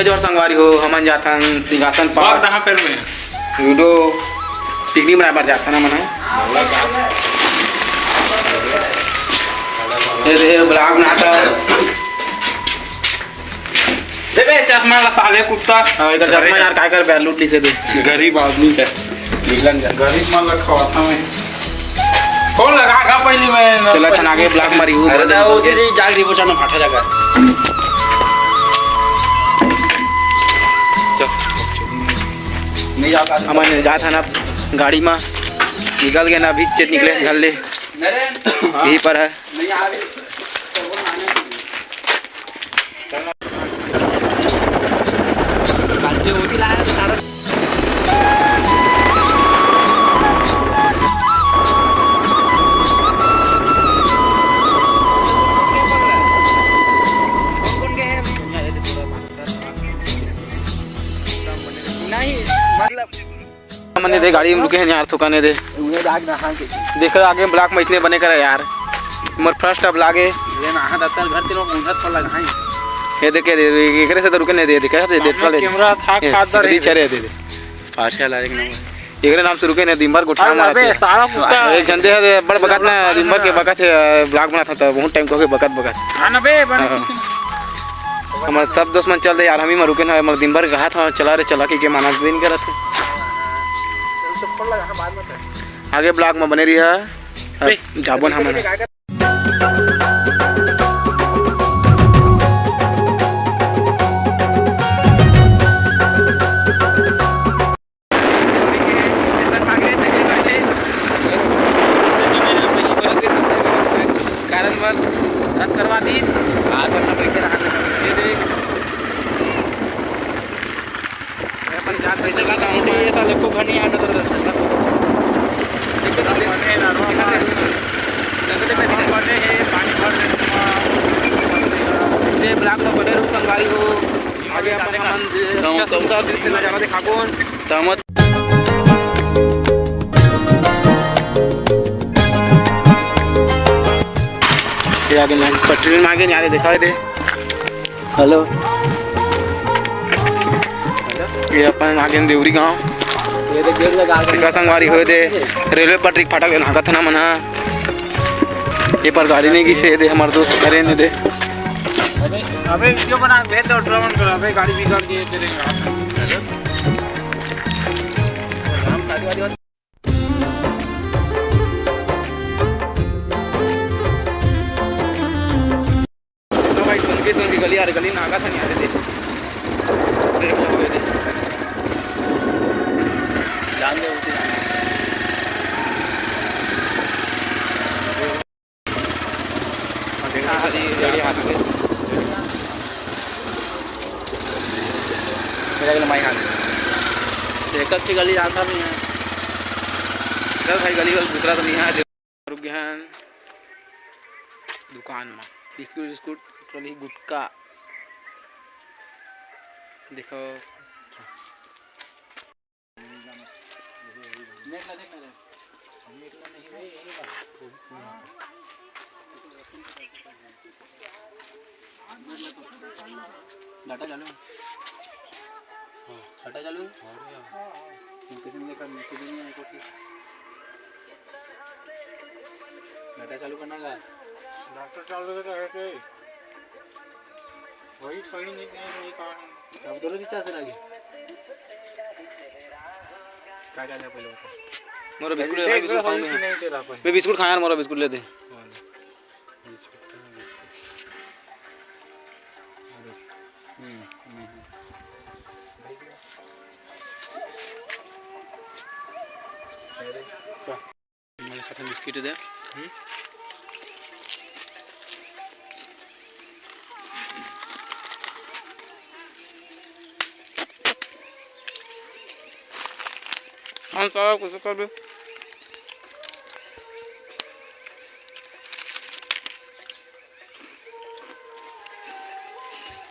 जोर संगवारी हो हमन जाथन सिंहासन पार कहाँ पे में वीडियो पिकनिक मनाए बर जाथन हमन ये ब्लॉग बनाता देबे चश्मा ला साले कुत्ता इधर चश्मा यार काय कर बैर लूट ली से दे गरीब आदमी से निकलन जा गरीब मन ला खवाता में कौन लगा का पहली में चला थन आगे ब्लॉग मारी हूं अरे ना वो जी जाग दी बचाना फाटा जगह नहीं जाता हमन जात हन अब गाड़ी में निकल गए ना अभी चेत निकले घर ले यही पर है नहीं आ रही मैंने दे गाड़ी में रुके हैं यार थुकाने दे देख आगे ब्लॉक में इतने बने करे यार मोर फर्स्ट अब लागे ये ना दत्तर घर तीनों उधर पर लगा है ये देखे दे एकरे से तो रुके नहीं दे कैसे दे वाले कैमरा था खादर दी चरे दे फास्ट है लाइक नंबर एकरे नाम से रुके नहीं दिन भर गुठा मारा अबे सारा कुत्ता एक जनते है बड़ बगत ना दिन भर के बगत ब्लॉग बना था बहुत टाइम को के बगत हां ना बे हमारे सब दोस्त मन चल दे यार हम ही में रुके ना हमारे दिन भर कहा था चला रे चला के माना दिन के रहते आगे ब्लॉग में बने रही है जाबन हमन कारणवश रद्द करवा दी अपन जात पैसे का चाहते ये साले को घर नहीं आना तो ब्लॉक में बने रहूं संगवारी हो आगे अपन हमन अच्छा सुंदर दृश्य नजारा दिखाबोन तमत ये आगे ना पटरी में आगे नारे दिखाई दे हेलो ये अपन आगे देवरी गांव ये देख गेट लगा के संगवारी हो दे रेलवे पटरी फाटक नागत ना मना ये पर गाड़ी नहीं की से दे हमारे दोस्त करे नहीं दे अबे वीडियो बना भेज दो ड्रोन कर अबे गाड़ी बिगड़ गई तेरे तो भाई सुन के गली यार गली नागा था नहीं आ रहे थे जान दे उसी गाड़ी हाथ में मेरा माई हाथ एक अच्छी गली आता नहीं है चल भाई गली वाल दूसरा तो नहीं है रुक गए हैं दुकान में बिस्कुट बिस्कुट ट्रॉली गुटका देखो डाटा चालू डाटा चालू किसी ने लेकर किसी नहीं आया डाटा चालू करना का डॉक्टर चालू करके वही कहीं नहीं कहा अब दोनों रिचार्ज लगे क्या क्या पहले बता मोरा बिस्कुट ले बिस्कुट खाऊं मैं बिस्कुट खाया मोरा बिस्कुट ले दे बिस्किट दे हाँ सारा कुछ कर दो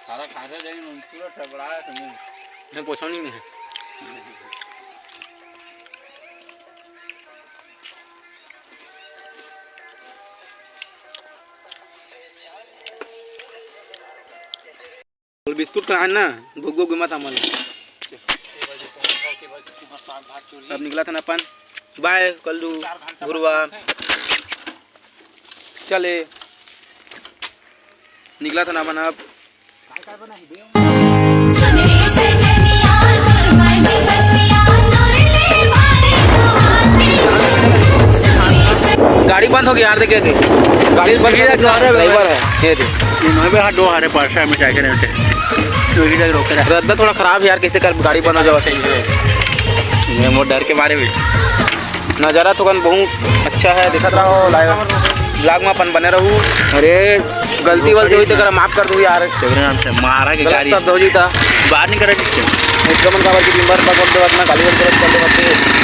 सारा खा रहे लेकिन पूरा ठबड़ा है तुम्हें मैं पूछा नहीं है बिस्कुट का ना भोग घुमा था मन अब निकला था ना अपन बाय कल्लू गुरुआ चले निकला था ना अपन अब गाड़ी बंद हो गई यार देखे थे गाड़ी बंद किया ड्राइवर है ये थे हाथ दो हारे पास में जाके रहते रोके रद्दा थोड़ा खराब है यार कैसे कर गाड़ी बंद हो जावा चाहिए मैं वो डर के बारे में नज़ारा तो बहुत अच्छा है दिखत रहा हो ब्लॉग में अपन बने रहूँ अरे गलती वलती हुई तो कर माफ कर दूँ यार मारा के गाड़ी सब धोजी था बाहर नहीं करे एकदम का की दिन भर पकड़ते वक्त ना गाली करते वक्त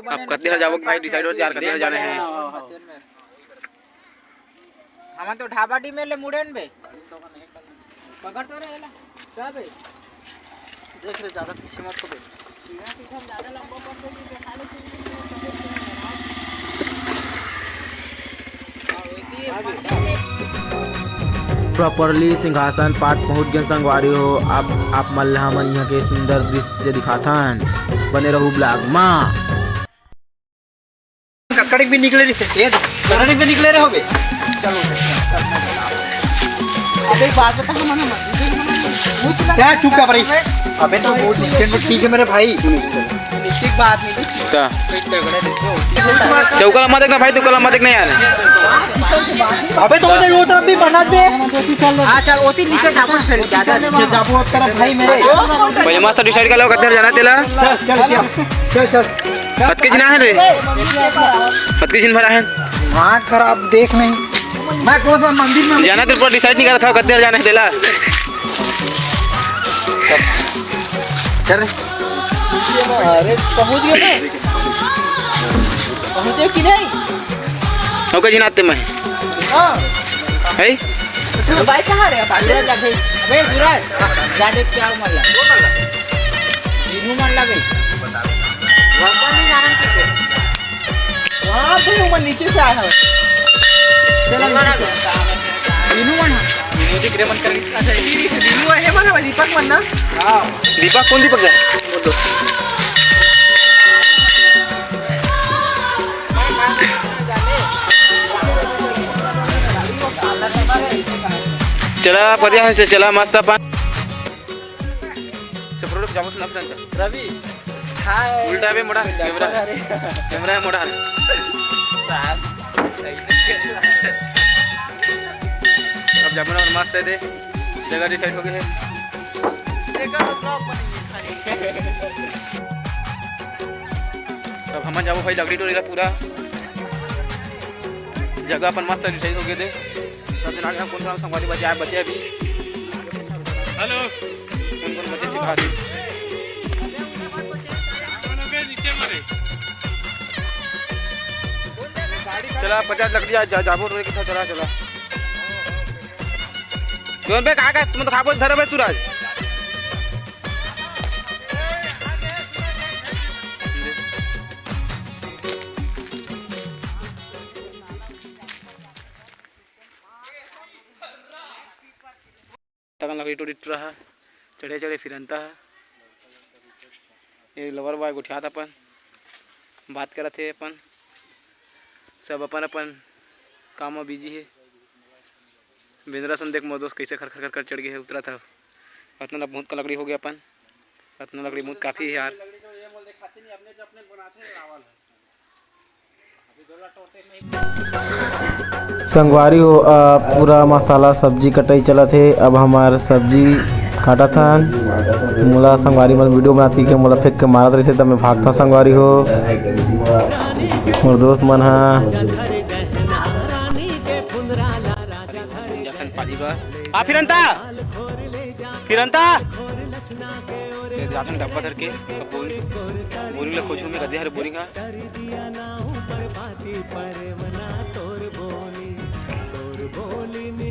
अब कत्ते जाओ भाई डिसाइड हो यार कत्ते जाने हैं हम तो ढाबाटी में ले मुड़ेन बे पकड़ तो रहेला क्या बे देख रे ज्यादा पीछे मत को बे पीछे ज्यादा लंबा पड़ गई देखा ले प्रॉपरली सिंहासन पाठ पहुंच गए संगवारी हो अब आप मल्लाह मन यहाँ के सुंदर दृश्य दिखाथन बने रहू ब्लॉग माँ कड़क भी निकले रहे कड़क भी निकले रहे हो बे चलो अबे बात बता हम क्या चुप कर रही अबे तो बहुत ठीक है मेरे भाई निश्चित बात नहीं क्या चौका लम्बा देखना भाई तू लम्बा देखना यार अबे तो मुझे वो तरफ भी बना दे हां चल ओसी नीचे जापो फिर ज्यादा नीचे जापो तरफ भाई मेरे भाई मस्त डिसाइड कर लो किधर जाना तेला चल पत के जिना है रे पत के जिन भरा है वहां खराब देख नहीं मैं कौन सा मंदिर में जाना तेरे पर डिसाइड नहीं कर रहा था किधर जाना है तेला चल अरे पहुंच गए पहुंचे कि नहीं ओके जिनाते मैं हां है तो भाई कहां रे बांद्रा जा भाई अबे सूरज जा देख क्या मल्ला वो मल्ला नीनू मल्ला भाई वापस नहीं जाना किसे वहां पे ऊपर नीचे से आया है चला नीनू मना नीनू जी क्रेमन कर अच्छा नीनू है मना दीपक मन्ना हां दीपक कौन दीपक है बोलो चला पतिया से चला मस्त अपन चप्रोड जामो ना फ्रेंड रवि हाय उल्टा पे मोड़ा कैमरा मोड़ा अब जामो और मस्त है दे जगह डिसाइड हो गई है अब हम जाओ भाई लकड़ी टोरेगा पूरा जगह अपन मस्त डिसाइड हो गए थे तब आगे हम कौन संगवारी बचे अभी हेलो कौन बचे सिखा रही चला 50 लकड़ी जाबो टोरे के साथ चला कौन बे कहा तुम तो खाबो धर बे सूरज तगन लकड़ी टूट रहा चढ़े चढ़े फिरनता है ये लवर बॉय उठा अपन बात करा थे अपन सब अपन अपन काम में बिजी है बेंद्रा सन देख मोर दोस्त कैसे खर खर खर कर चढ़ गए है उतरा था इतना बहुत का लकड़ी हो गया अपन इतना लकड़ी बहुत काफ़ी है यार संगवारी हो पूरा मसाला सब्जी कटाई चला थे अब हमार सब्जी काटा था मोला संगवारी मन वीडियो बनाती के मोला फेंक के मारत रही थे तब मैं भागता संगवारी हो मोर दोस्त मन हा फिरंता फिरंता डब्बा धर के बोरिंग ला खोजू में गद्दे हर बोरिंग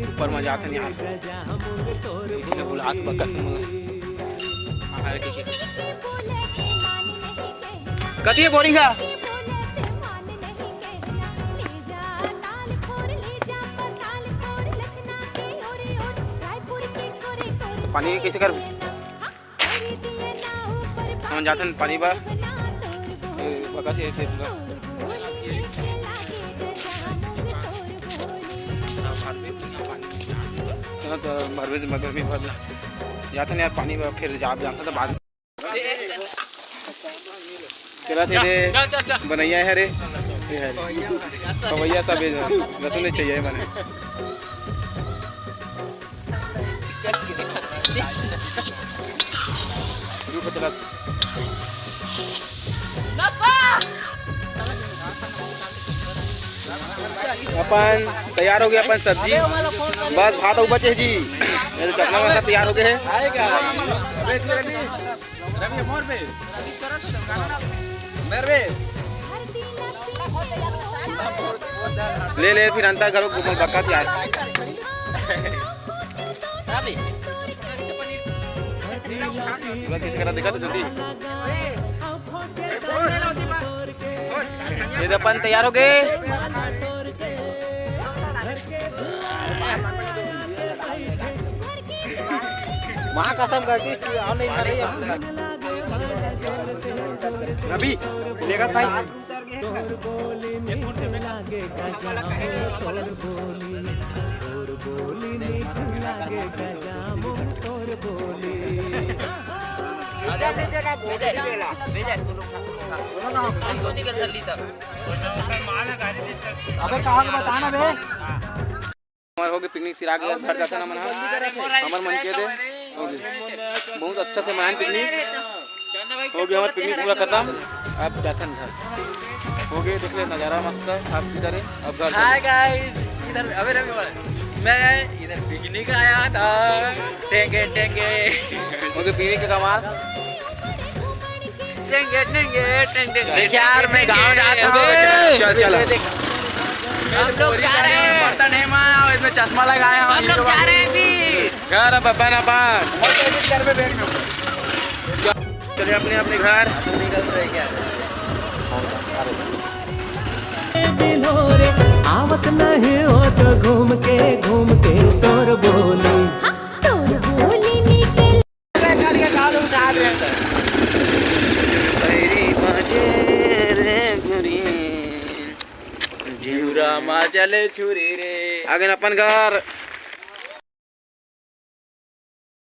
ऊपर में जाते नहीं इसलिए बोला हाथ बकत कती है बोरिंग का पानी कैसे कर हम जाते हैं पानी बा बगा से ऐसे पूरा चलो तो मरवे से मगर भी भर जाते हैं यार पानी बा फिर जा जानता था बाद चला थे बनैया है रे ये है पवैया सब लहसुन नहीं चाहिए मैंने चला अपन तैयार हो गया अपन सब्जी बस भात ऊपर चाहिए जी मेरे चटना में सब तैयार हो गए हैं ले ले फिर अंतर करो घूमल पक्का तैयार कैसे करा देखा तो जल्दी ये तो अपन तैयार हो गए माँ कसम करके नहीं मारे अभी लेगा भाई अबे कहाँ बताना बे हमारे हो गए पिकनिक सिरा के घर जाता ना मना हमारे मन के दे बहुत अच्छा से मनाएं पिकनिक हो गया हमारा पिकनिक पूरा खत्म अब जाते हैं घर हो गए देख ले नज़ारा मस्त है आप इधर अब घर हाय गाइस इधर अबे मैं इधर पिकनिक आया था टेंगे टेंगे हो गए पिकनिक का कमाल टेंगे टेंगे टेंगे यार मैं गांव जाता हूं चल चल हम लोग जा रहे हैं बर्तन है मां इसमें चश्मा लगाया हम लोग जा रहे हैं भी घर अब अपन घर पे बैठ चले अपने अपने घर निकल रहे क्या आवत नहीं हो तो घूम के तोर बोली चले छुरी रे आगे अपन घर